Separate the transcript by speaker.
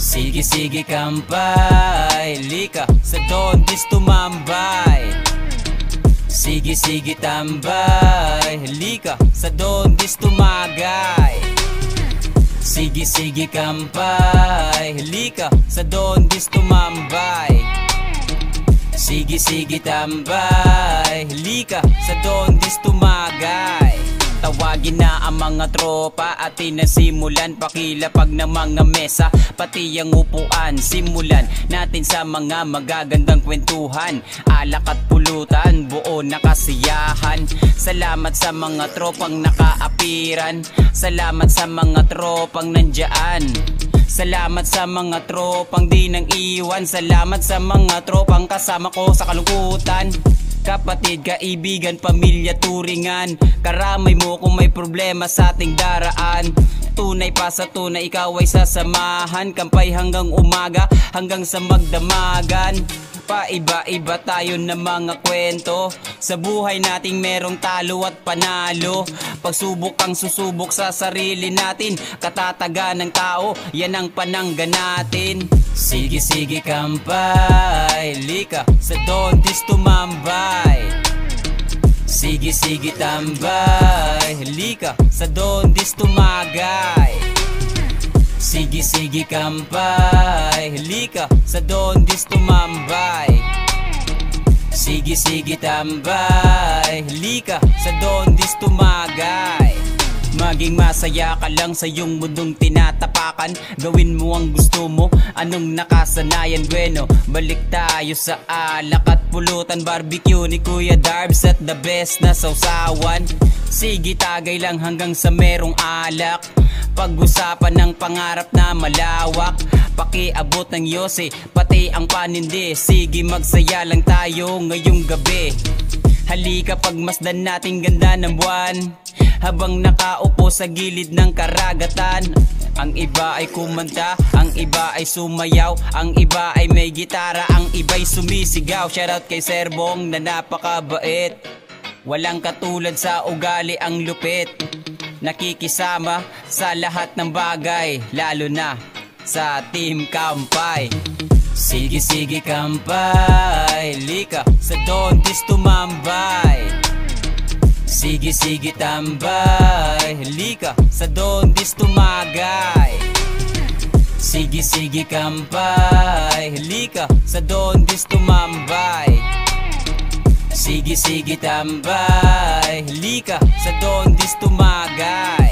Speaker 1: Sige sige kampay, lika sa Dondis tumambay. Sige sige tambay, lika sa Dondis tumagay. Sige sige kampay, lika sa Dondis tumambay. Sige sige tambay, lika sa Dondis tumagay. Tawagin na ang mga tropa at tinasimulan pakilapag ng mga mesa, pati ang upuan. Simulan natin sa mga magagandang kwentuhan, alak at pulutan, buo na kasiyahan. Salamat sa mga tropang nakaapiran, salamat sa mga tropang nandyan, salamat sa mga tropang di nang iwan, salamat sa mga tropang kasama ko sa kalungkutan. Kapatid, kaibigan, pamilya, turingan, karamay mo kung may problema sa ating daraan. Tunay pa sa tunay, ikaw ay sasamahan, kampay hanggang umaga, hanggang sa magdamagan. Paiba-iba tayo ng mga kwento, sa buhay nating merong talo at panalo. Pagsubok ang susubok sa sarili natin, katatagan ng tao, yan ang panangga natin. Sige sige kampay, lika sa Dondis tumambay. Sige sige tambay, lika sa Dondis tumagay. Sige sige kampay, lika sa Dondis tumambay. Sige sige tambay, lika sa Dondis tumagay. Maging masaya ka lang sa iyong mundong tinatapakan, gawin mo ang gusto mo, anong nakasanayan. Bueno, balik tayo sa alak at pulutan, barbecue ni Kuya Darbs at the best na sausawan. Sige tagay lang hanggang sa merong alak, pag-usapan ng pangarap na malawak, pakiabot ng yose, pati ang panindi. Sige magsaya lang tayo ngayong gabi, halika pagmasdan natin ganda ng buwan, habang nakaupo sa gilid ng karagatan. Ang iba ay kumanta, ang iba ay sumayaw, ang iba ay may gitara, ang iba'y sumisigaw. Shoutout kay Sir Bong na napakabait, walang katulad sa ugali, ang lupit, nakikisama sa lahat ng bagay, lalo na sa Team Kampay. Sige sige kampay, lika sa Dondis tumambay. Sige sige tambay, lika sa Dondis tumagay. Sige sige kampay, lika sa Dondis tumambay. Sige sige tambay, lika sa Dondis tumagay.